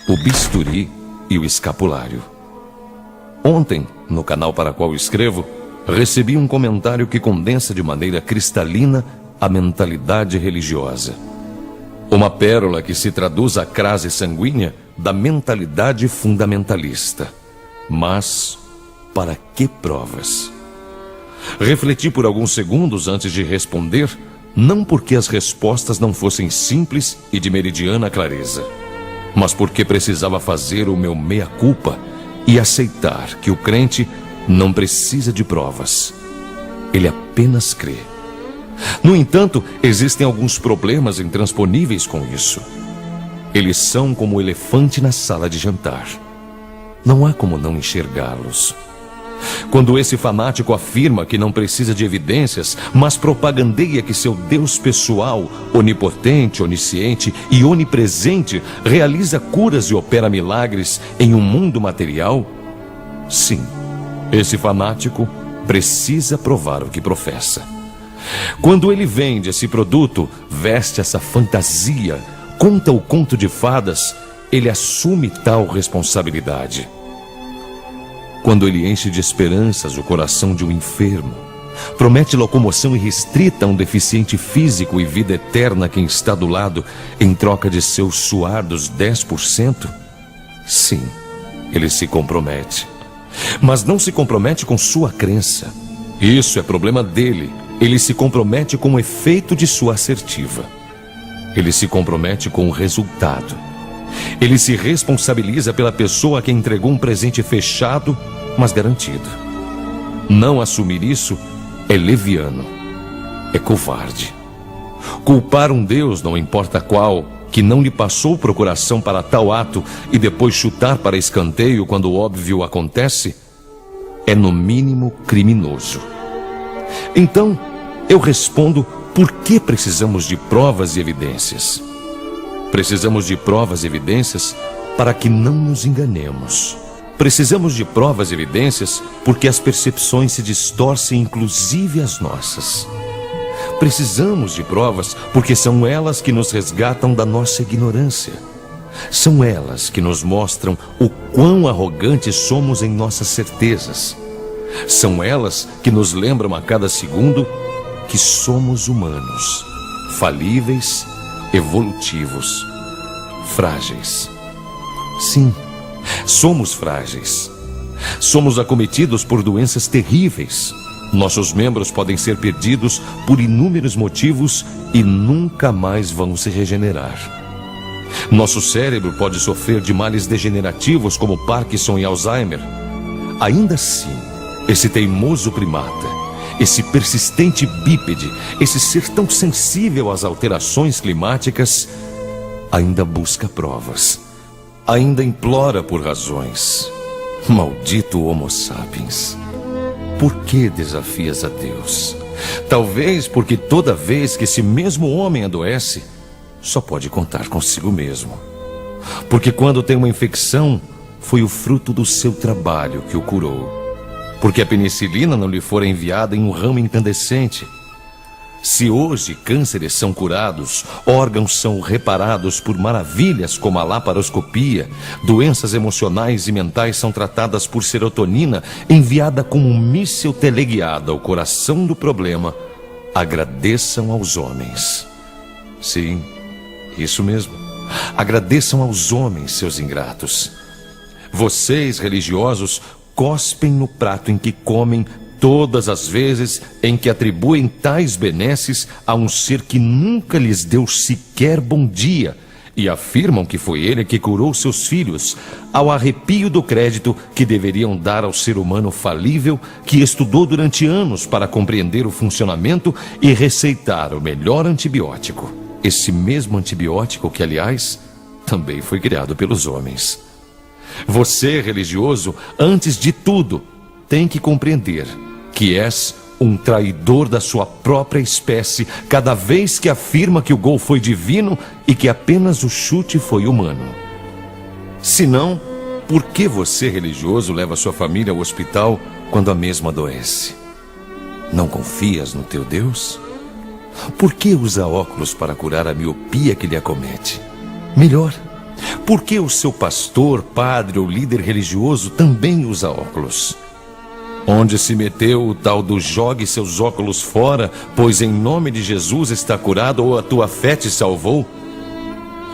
o bisturi e o escapulário. Ontem, no canal para o qual escrevo, recebi um comentário que condensa de maneira cristalina a mentalidade religiosa. Uma pérola que se traduz à crase sanguínea da mentalidade fundamentalista. Mas, para que provas? Refleti por alguns segundos antes de responder, não porque as respostas não fossem simples e de meridiana clareza, mas porque precisava fazer o meu meia-culpa e aceitar que o crente não precisa de provas. Ele apenas crê. No entanto, existem alguns problemas intransponíveis com isso. Eles são como o elefante na sala de jantar. Não há como não enxergá-los. Quando esse fanático afirma que não precisa de evidências, mas propagandeia que seu Deus pessoal, onipotente, onisciente e onipresente, realiza curas e opera milagres em um mundo material, sim, esse fanático precisa provar o que professa. Quando ele vende esse produto, veste essa fantasia, conta o conto de fadas, ele assume tal responsabilidade. Quando ele enche de esperanças o coração de um enfermo, promete locomoção irrestrita a um deficiente físico e vida eterna a quem está do lado em troca de seu suar dos 10%, sim, ele se compromete. Mas não se compromete com sua crença. Isso é problema dele. Ele se compromete com o efeito de sua assertiva. Ele se compromete com o resultado. Ele se responsabiliza pela pessoa a quem entregou um presente fechado, mas garantido. Não assumir isso é leviano, é covarde. Culpar um Deus, não importa qual, que não lhe passou procuração para tal ato e depois chutar para escanteio quando o óbvio acontece, é no mínimo criminoso. Então, eu respondo, por que precisamos de provas e evidências? Precisamos de provas e evidências para que não nos enganemos. Precisamos de provas e evidências porque as percepções se distorcem, inclusive as nossas. Precisamos de provas porque são elas que nos resgatam da nossa ignorância. São elas que nos mostram o quão arrogantes somos em nossas certezas. São elas que nos lembram a cada segundo que somos humanos, falíveis, evolutivos, frágeis. Sim, somos frágeis. Somos acometidos por doenças terríveis. Nossos membros podem ser perdidos por inúmeros motivos e nunca mais vão se regenerar. Nosso cérebro pode sofrer de males degenerativos como Parkinson e Alzheimer. Ainda assim, esse teimoso primata, esse persistente bípede, esse ser tão sensível às alterações climáticas, ainda busca provas, ainda implora por razões. Maldito Homo sapiens! Por que desafias a Deus? Talvez porque toda vez que esse mesmo homem adoece, só pode contar consigo mesmo. Porque quando tem uma infecção, foi o fruto do seu trabalho que o curou. Porque a penicilina não lhe fora enviada em um ramo incandescente. Se hoje cânceres são curados, órgãos são reparados por maravilhas como a laparoscopia, doenças emocionais e mentais são tratadas por serotonina enviada como um míssil teleguiado ao coração do problema, agradeçam aos homens. Sim, isso mesmo. Agradeçam aos homens, seus ingratos. Vocês, religiosos, cospem no prato em que comem todas as vezes em que atribuem tais benesses a um ser que nunca lhes deu sequer bom dia e afirmam que foi ele que curou seus filhos, ao arrepio do crédito que deveriam dar ao ser humano falível que estudou durante anos para compreender o funcionamento e receitar o melhor antibiótico. Esse mesmo antibiótico que, aliás, também foi criado pelos homens. Você, religioso, antes de tudo, tem que compreender que és um traidor da sua própria espécie cada vez que afirma que o gol foi divino e que apenas o chute foi humano. Se não, por que você, religioso, leva sua família ao hospital quando a mesma adoece? Não confias no teu Deus? Por que usa óculos para curar a miopia que lhe acomete? Melhor, Por que o seu pastor, padre ou líder religioso também usa óculos? Onde se meteu o tal do jogue seus óculos fora, pois em nome de Jesus está curado ou a tua fé te salvou?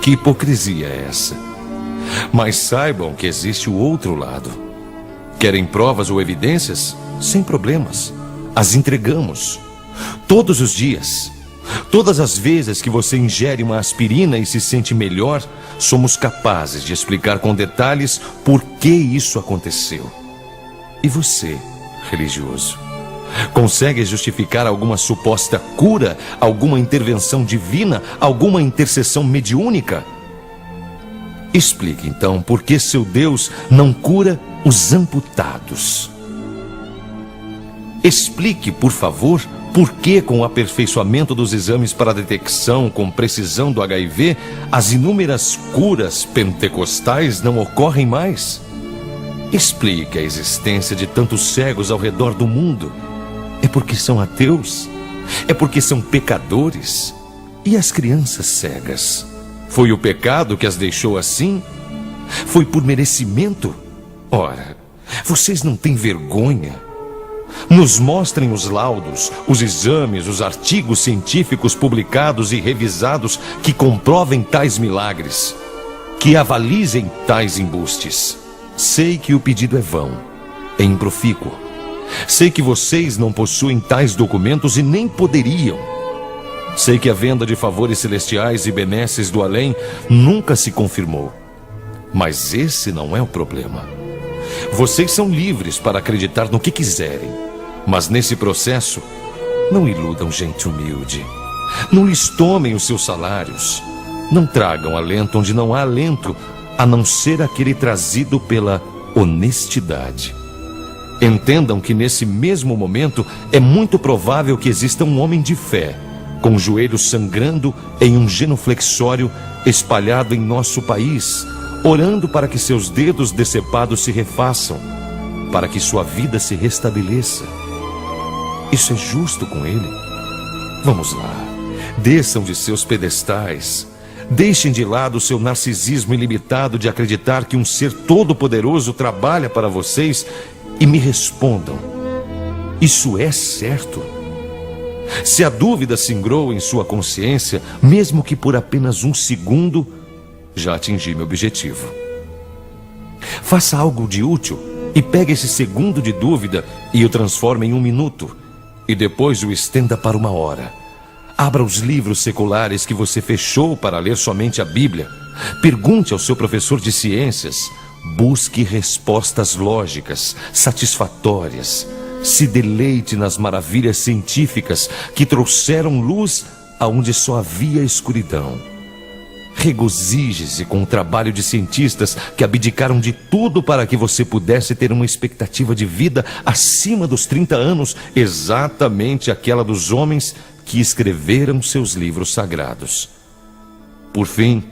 Que hipocrisia é essa? Mas saibam que existe o outro lado. Querem provas ou evidências? Sem problemas. As entregamos. Todos os dias. Todas as vezes que você ingere uma aspirina e se sente melhor, somos capazes de explicar com detalhes por que isso aconteceu. E você, religioso, consegue justificar alguma suposta cura, alguma intervenção divina, alguma intercessão mediúnica? Explique então por que seu Deus não cura os amputados. Explique, por favor, por que, com o aperfeiçoamento dos exames para detecção com precisão do HIV, as inúmeras curas pentecostais não ocorrem mais? Explique a existência de tantos cegos ao redor do mundo. É porque são ateus? É porque são pecadores? E as crianças cegas? Foi o pecado que as deixou assim? Foi por merecimento? Ora, vocês não têm vergonha? Nos mostrem os laudos, os exames, os artigos científicos publicados e revisados que comprovem tais milagres, que avalizem tais embustes. Sei que o pedido é vão, é improfícuo. Sei que vocês não possuem tais documentos e nem poderiam. Sei que a venda de favores celestiais e benesses do além nunca se confirmou. Mas esse não é o problema. Vocês são livres para acreditar no que quiserem. Mas nesse processo, não iludam gente humilde. Não lhes tomem os seus salários. Não tragam alento onde não há alento, a não ser aquele trazido pela honestidade. Entendam que nesse mesmo momento é muito provável que exista um homem de fé, com os joelhos sangrando em um genuflexório espalhado em nosso país, orando para que seus dedos decepados se refaçam, para que sua vida se restabeleça. Isso é justo com ele? Vamos lá, desçam de seus pedestais, deixem de lado o seu narcisismo ilimitado de acreditar que um ser todo-poderoso trabalha para vocês e me respondam: isso é certo? Se a dúvida singrou em sua consciência, mesmo que por apenas um segundo, já atingi meu objetivo. Faça algo de útil e pegue esse segundo de dúvida e o transforme em 1 minuto. E depois o estenda para 1 hora. Abra os livros seculares que você fechou para ler somente a Bíblia. Pergunte ao seu professor de ciências. Busque respostas lógicas, satisfatórias. Se deleite nas maravilhas científicas que trouxeram luz aonde só havia escuridão. Regozije-se com o trabalho de cientistas que abdicaram de tudo para que você pudesse ter uma expectativa de vida acima dos 30 anos, exatamente aquela dos homens que escreveram seus livros sagrados. Por fim,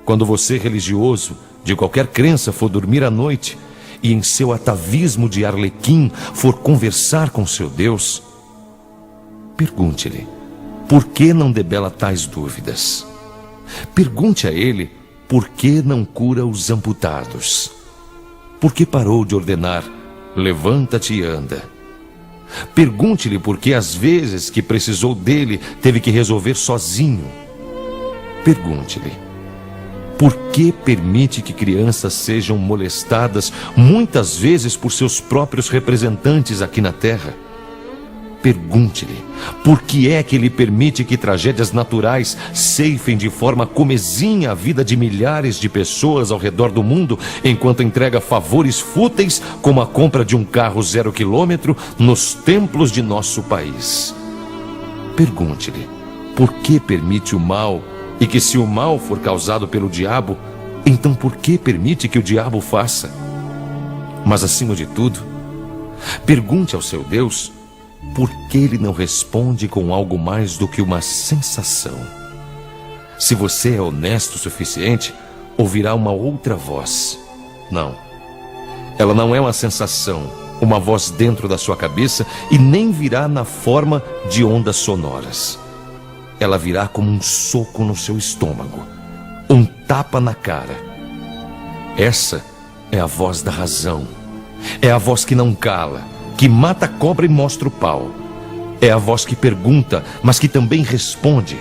quando você, religioso, de qualquer crença, for dormir à noite e em seu atavismo de arlequim for conversar com seu Deus, pergunte-lhe por que não debela tais dúvidas. Pergunte a ele por que não cura os amputados. Por que parou de ordenar: levanta-te e anda? Pergunte-lhe por que às vezes que precisou dele teve que resolver sozinho. Pergunte-lhe por que permite que crianças sejam molestadas muitas vezes por seus próprios representantes aqui na Terra. Pergunte-lhe por que é que ele permite que tragédias naturais ceifem de forma comezinha a vida de milhares de pessoas ao redor do mundo, enquanto entrega favores fúteis como a compra de um carro 0 quilômetro nos templos de nosso país. Pergunte-lhe por que permite o mal, e que se o mal for causado pelo diabo, então por que permite que o diabo faça? Mas acima de tudo, pergunte ao seu Deus por que ele não responde com algo mais do que uma sensação. Se você é honesto o suficiente, ouvirá uma outra voz. Não, ela não é uma sensação, uma voz dentro da sua cabeça, e nem virá na forma de ondas sonoras. Ela virá como um soco no seu estômago, um tapa na cara. Essa é a voz da razão. É a voz que não cala, que mata a cobra e mostra o pau. É a voz que pergunta, mas que também responde.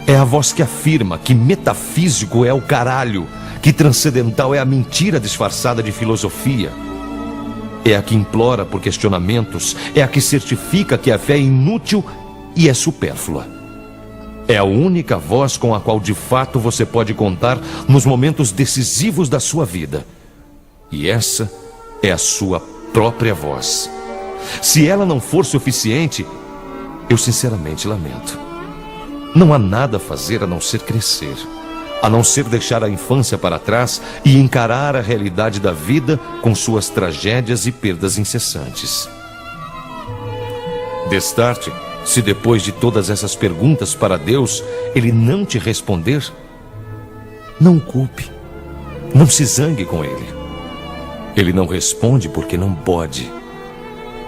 É a voz que afirma que metafísico é o caralho, que transcendental é a mentira disfarçada de filosofia. É a que implora por questionamentos, é a que certifica que a fé é inútil e é supérflua. É a única voz com a qual de fato você pode contar nos momentos decisivos da sua vida. E essa é a sua própria voz. Se ela não for suficiente, eu sinceramente lamento. Não há nada a fazer a não ser crescer, a não ser deixar a infância para trás e encarar a realidade da vida com suas tragédias e perdas incessantes. Destarte, se depois de todas essas perguntas para Deus, Ele não te responder, não o culpe, não se zangue com Ele. Ele não responde porque não pode.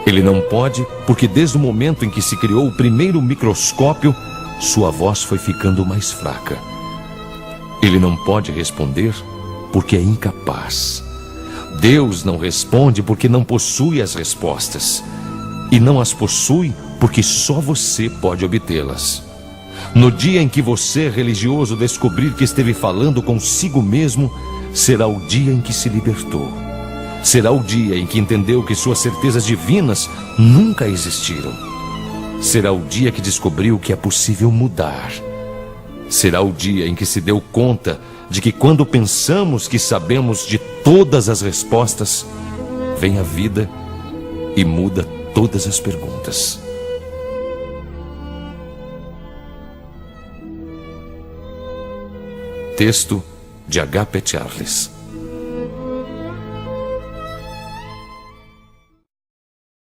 Ele não pode porque desde o momento em que se criou o primeiro microscópio, sua voz foi ficando mais fraca. Ele não pode responder porque é incapaz. Deus não responde porque não possui as respostas. E não as possui porque só você pode obtê-las. No dia em que você, religioso, descobrir que esteve falando consigo mesmo, será o dia em que se libertou. Será o dia em que entendeu que suas certezas divinas nunca existiram. Será o dia que descobriu que é possível mudar. Será o dia em que se deu conta de que quando pensamos que sabemos de todas as respostas, vem a vida e muda todas as perguntas. Texto de H.P. Charles.